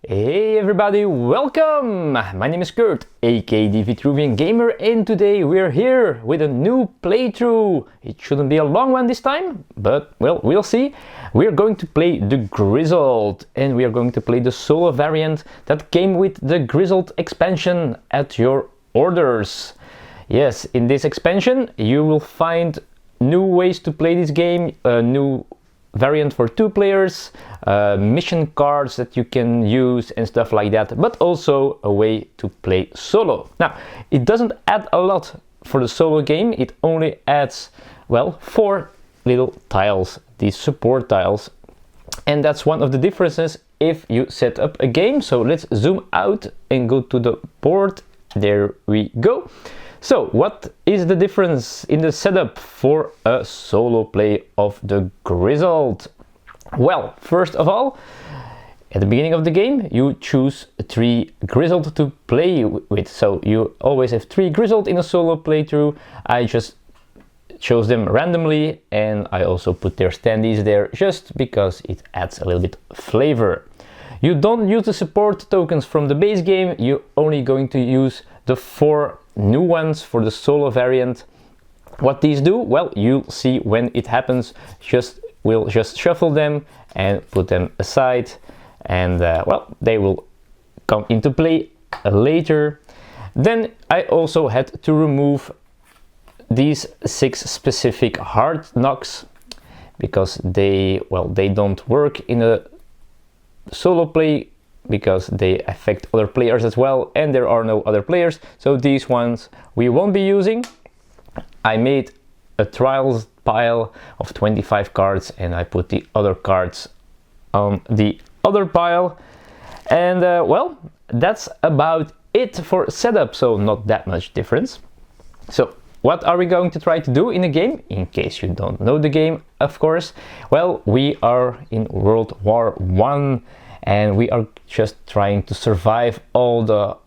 Hey everybody, welcome! My name is Kurt, aka the Vitruvian Gamer, and today we're here with a new playthrough. It shouldn't be a long one this time, but well, we'll see. We're going to play the Grizzled, and we are going to play the solo variant that came with the Grizzled expansion at your orders. Yes, in this expansion you will find new ways to play this game, a new variant for 2 players, mission cards that you can use and stuff like that, but also a way to play solo. Now, it doesn't add a lot for the solo game, it only adds, well, 4 little tiles, these support tiles, and that's one of the differences if you set up a game. So let's zoom out and go to the board. There we go. So, what is the difference in the setup for a solo play of the Grizzled? Well, first of all, at the beginning of the game, you choose 3 Grizzled to play with. So, you always have 3 Grizzled in a solo playthrough. I just chose them randomly, and I also put their standees there just because it adds a little bit flavor. You don't use the support tokens from the base game, you're only going to use the 4 new ones for the solo variant. What these do? Well, you'll see when it happens. We'll just shuffle them and put them aside, and well, they will come into play later. Then I also had to remove these 6 specific hard knocks because they don't work in a solo play, because they affect other players as well, and there are no other players, so these ones we won't be using. I made a trials pile of 25 cards and I put the other cards on the other pile, and well, that's about it for setup, so not that much difference. So what are we going to try to do in the game, in case you don't know the game, of course? Well, we are in World War I, and we are just trying to survive all the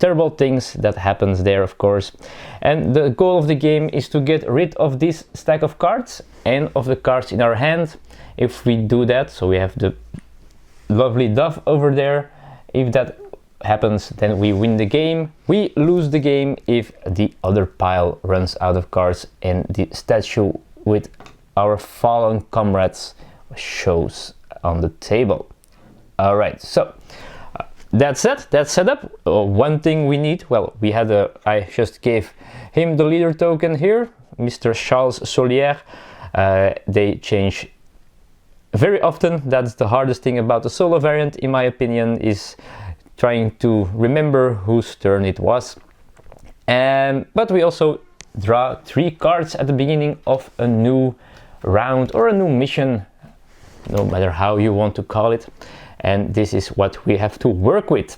terrible things that happens there, of course. And the goal of the game is to get rid of this stack of cards and of the cards in our hand. If we do that, so we have the lovely dove over there, if that happens, then we win the game. We lose the game if the other pile runs out of cards and the statue with our fallen comrades shows on the table. All right, so that's it, that's set up. One thing we need, well, I just gave him the leader token here, Mr. Charles Solier. They change very often. That's the hardest thing about the solo variant, in my opinion, is trying to remember whose turn it was. But we also draw 3 cards at the beginning of a new round or a new mission, no matter how you want to call it. And this is what we have to work with.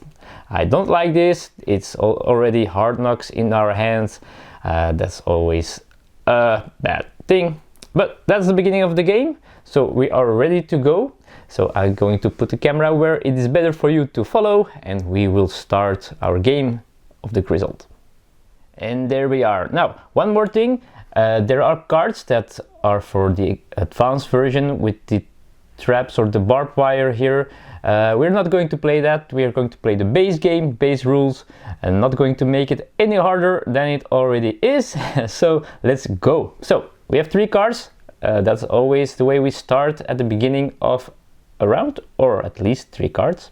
I don't like this, it's already hard knocks in our hands. That's always a bad thing. But that's the beginning of the game, so we are ready to go. So I'm going to put the camera where it is better for you to follow, and we will start our game of the Grizzled. And there we are. Now, one more thing, there are cards that are for the advanced version with the traps or the barbed wire here. We're not going to play that, we are going to play the base game, base rules, and not going to make it any harder than it already is. So let's go. So we have 3 cards, that's always the way we start at the beginning of a round, or at least 3 cards.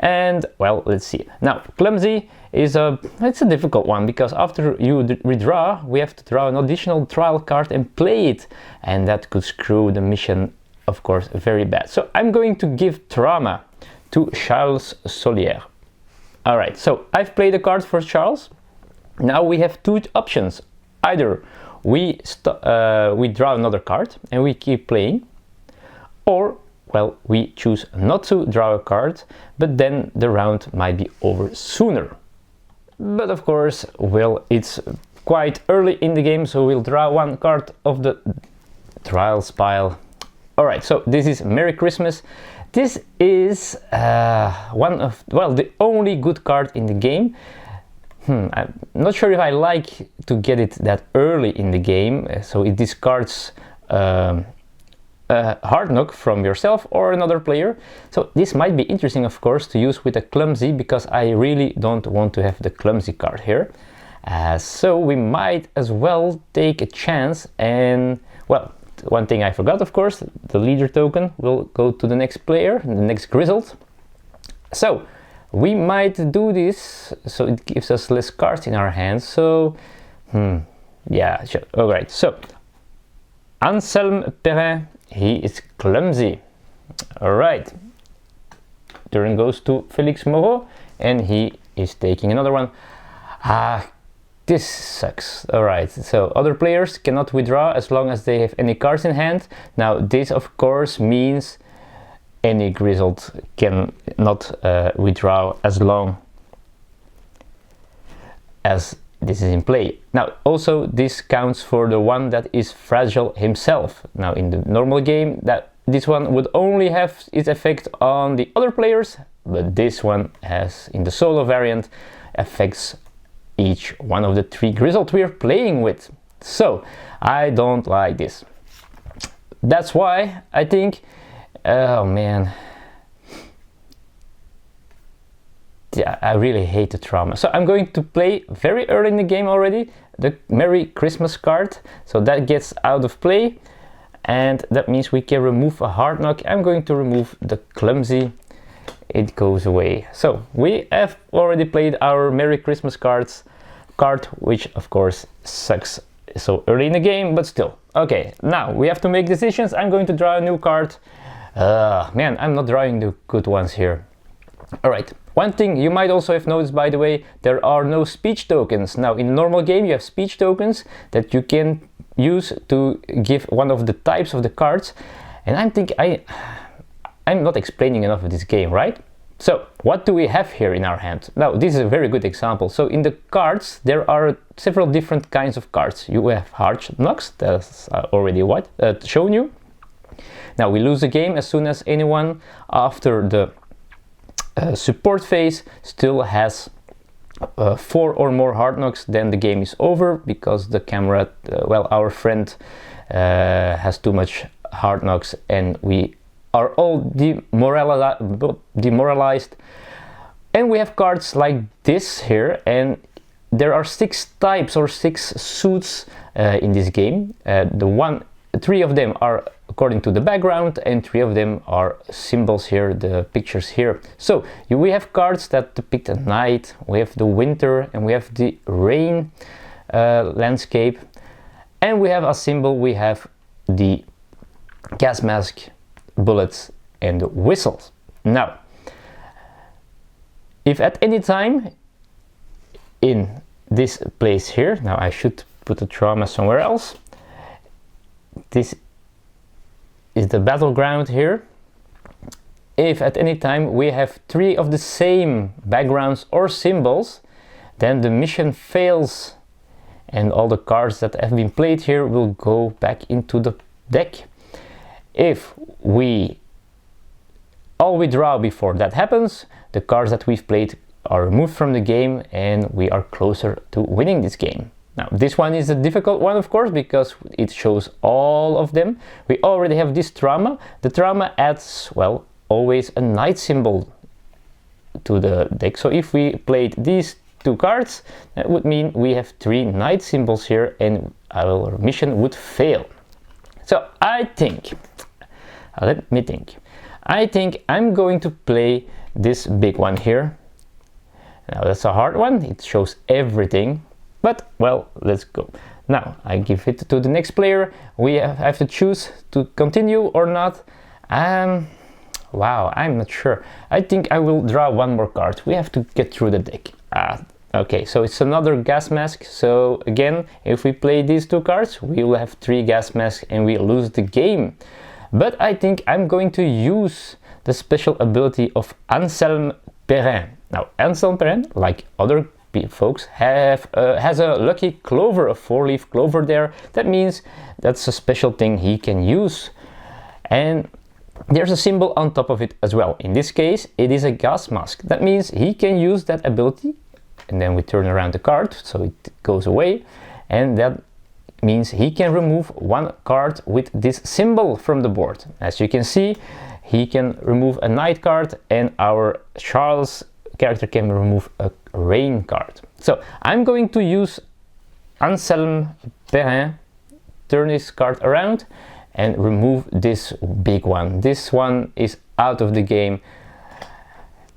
And well, let's see. Now, clumsy is it's a difficult one, because after you redraw, we have to draw an additional trial card and play it, and that could screw the mission, of course, very bad. So I'm going to give Trauma to Charles Solier. All right, so I've played a card for Charles. Now we have 2 options. Either we draw another card and we keep playing, or well, we choose not to draw a card, but then the round might be over sooner. But of course, well, it's quite early in the game, so we'll draw 1 card of the trials pile. Alright, so this is Merry Christmas. This is the only good card in the game. I'm not sure if I like to get it that early in the game, so it discards hard knock from yourself or another player. So this might be interesting, of course, to use with a clumsy, because I really don't want to have the clumsy card here. So we might as well take a chance, and well, one thing I forgot, of course, the leader token will go to the next player, the next Grizzled. So we might do this, so it gives us less cards in our hands. So yeah, sure. All right, so Anselme Perrin, he is clumsy. All right, turn goes to Felix Moreau, and he is taking another one. This sucks. All right, so other players cannot withdraw as long as they have any cards in hand. Now this of course means any Grizzled cannot withdraw as long as this is in play. Now also this counts for the one that is fragile himself. Now in the normal game, that this one would only have its effect on the other players, but this one has, in the solo variant, affects each one of the 3 Grizzled we are playing with. So I don't like this. That's why I think, oh man, yeah, I really hate the trauma. So I'm going to play very early in the game already the Merry Christmas card, so that gets out of play, and that means we can remove a hard knock. I'm going to remove the clumsy, it goes away. So we have already played our Merry Christmas card, which of course sucks so early in the game, but still. Okay, now we have to make decisions. I'm going to draw a new card. Man, I'm not drawing the good ones here. All right, one thing you might also have noticed, by the way, there are no speech tokens. Now in a normal game you have speech tokens that you can use to give one of the types of the cards, and I'm not explaining enough of this game, right? So what do we have here in our hand? Now this is a very good example. So in the cards there are several different kinds of cards. You have hard knocks, that's already shown you. Now we lose the game as soon as anyone after the support phase still has 4 or more hard knocks, then the game is over, because the camera, well, our friend has too much hard knocks and we are all demoralized. And we have cards like this here, and there are 6 types or 6 suits in this game. 3 of them are according to the background, and 3 of them are symbols here, the pictures here. So we have cards that depict a night, we have the winter, and we have the rain landscape, and we have a symbol, we have the gas mask, bullets, and whistles. Now, if at any time in this place here, now I should put the trauma somewhere else, this is the battleground here. If at any time we have 3 of the same backgrounds or symbols, then the mission fails and all the cards that have been played here will go back into the deck. If we all withdraw before that happens, the cards that we've played are removed from the game and we are closer to winning this game. Now this one is a difficult one, of course, because it shows all of them. We already have this trauma. The trauma adds, well, always a knight symbol to the deck. So if we played these 2 cards, that would mean we have 3 knight symbols here and our mission would fail. So I think, let me think. I think I'm going to play this big one here. Now that's a hard one, it shows everything. But, well, let's go. Now, I give it to the next player. We have to choose to continue or not. Wow, I'm not sure. I think I will draw 1 more card. We have to get through the deck. Okay, so it's another gas mask. So, again, if we play these 2 cards, we will have 3 gas masks and we lose the game. But I think I'm going to use the special ability of Anselme Perrin. Now, Anselme Perrin, like other folks, has a lucky clover, a 4-leaf clover there. That means that's a special thing he can use, and there's a symbol on top of it as well. In this case it is a gas mask. That means he can use that ability, and then we turn around the card so it goes away, and that means he can remove one card with this symbol from the board. As you can see, he can remove a knight card, and our Charles character can remove a rain card. So I'm going to use Anselme Perrin, turn this card around and remove this big one. This one is out of the game.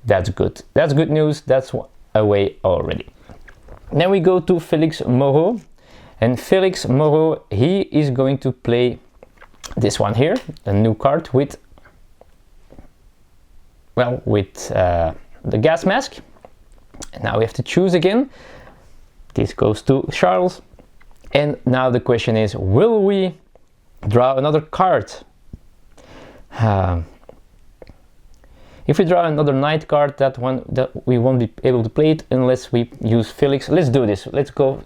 That's good. That's good news. That's away already. Then we go to Félix Moreau, and Félix Moreau, he is going to play this one here, a new card with, well, with the gas mask. And now we have to choose again. This goes to Charles. And now the question is, will we draw another card? If we draw another knight card, that we won't be able to play it unless we use Felix. Let's do this. Let's go.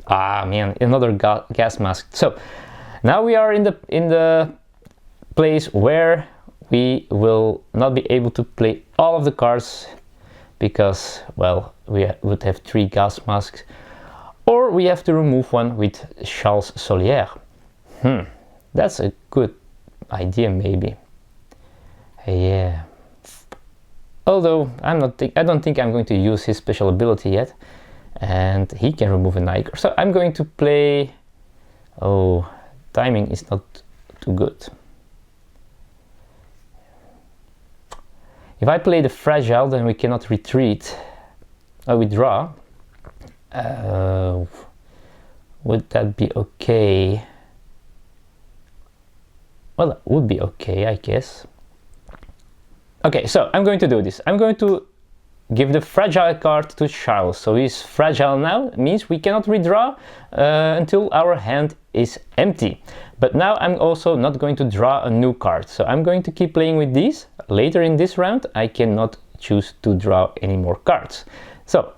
Ah man, another gas mask. So now we are in the place where we will not be able to play all of the cards because, well, we would have 3 gas masks, or we have to remove one with Charles Solière. That's a good idea, maybe. Yeah. Although I don't think I'm going to use his special ability yet, and he can remove a knight. So I'm going to play. Oh, timing is not too good. If I play the fragile, then we cannot retreat. Withdraw. Would that be okay? Well, that would be okay, I guess. Okay, so I'm going to do this. I'm going to give the fragile card to Charles. So he's fragile now. It means we cannot redraw until our hand is empty. But now I'm also not going to draw a new card. So I'm going to keep playing with these. Later in this round, I cannot choose to draw any more cards. So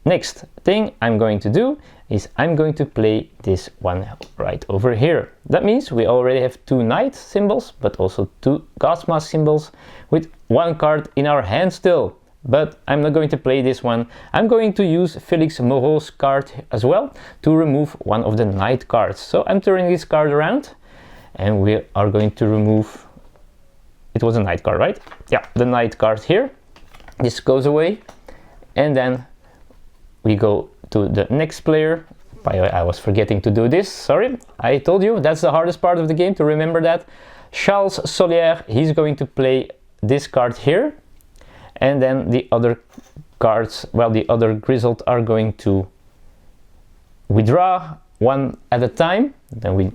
next thing I'm going to do is I'm going to play this one right over here. That means we already have 2 knight symbols, but also 2 gas mask symbols with 1 card in our hand still. But I'm not going to play this one. I'm going to use Félix Moreau's card as well to remove one of the knight cards. So I'm turning this card around and we are going to remove, it was a knight card, right? Yeah, the knight card here. This goes away, and then we go to the next player. By the way, I was forgetting to do this, sorry. I told you, that's the hardest part of the game, to remember that. Charles Solière, he's going to play this card here. And then the other cards, well, the other Grizzled are going to withdraw one at a time. Then we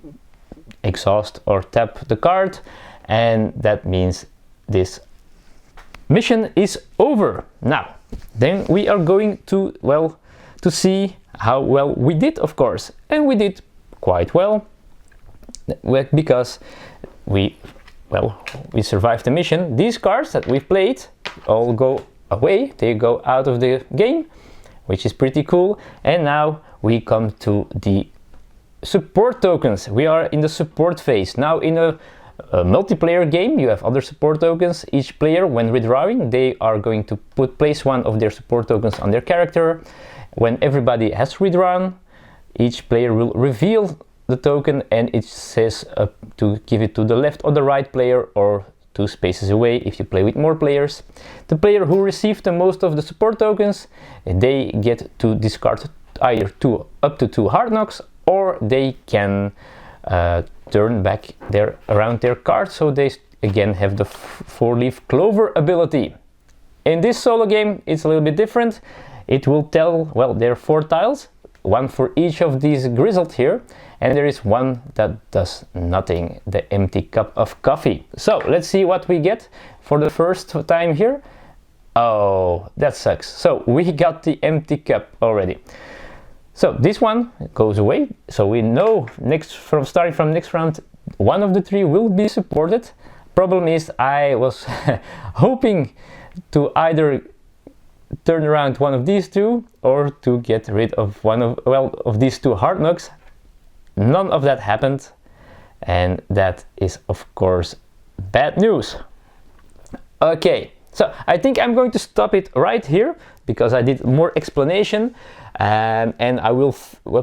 exhaust or tap the card. And that means this mission is over. Now, then we are going to, well, to see how well we did, of course. And we did quite well, because we survived the mission. These cards that we've played all go away, they go out of the game, which is pretty cool. And now we come to the support tokens. We are in the support phase. Now in a multiplayer game, you have other support tokens. Each player, when redrawing, they are going to place one of their support tokens on their character. When everybody has redrawn, each player will reveal the token, and it says to give it to the left or the right player, or 2 spaces away if you play with more players. The player who received the most of the support tokens, they get to discard either up to 2 hard knocks, or they can turn back around their card, so they again have the 4-leaf clover ability. In this solo game, it's a little bit different. It will tell, well, there are 4 tiles, 1 for each of these Grizzled here, and there is one that does nothing, the empty cup of coffee. So let's see what we get for the first time here. Oh, that sucks. So we got the empty cup already. So this one goes away. So we know starting from next round, one of the 3 will be supported. Problem is, I was hoping to either turn around one of these 2 or to get rid of one of these 2 hard knocks. None of that happened, and that is of course bad news. Okay, so I think I'm going to stop it right here because I did more explanation, and I will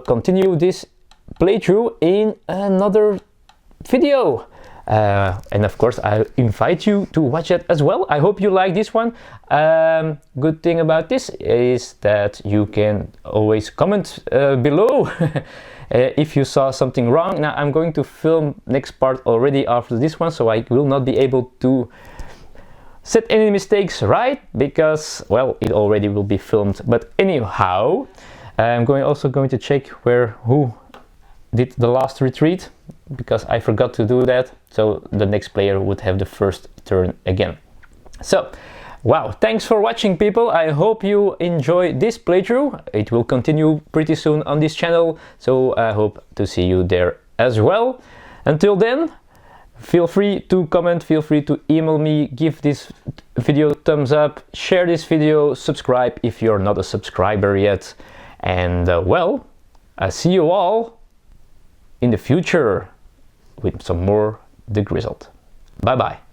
continue this playthrough in another video. And of course I invite you to watch it as well. I hope you like this one. Good thing about this is that you can always comment below if you saw something wrong. Now I'm going to film next part already after this one, so I will not be able to set any mistakes right, because well, it already will be filmed. But anyhow, I'm also going to check who did the last retreat, because I forgot to do that, so the next player would have the first turn again. So wow, thanks for watching, people. I hope you enjoy this playthrough. It will continue pretty soon on this channel, so I hope to see you there as well. Until then, feel free to comment, feel free to email me, give this video a thumbs up, share this video, subscribe if you're not a subscriber yet, and well, I see you all in the future with some more The Grizzled. Bye bye.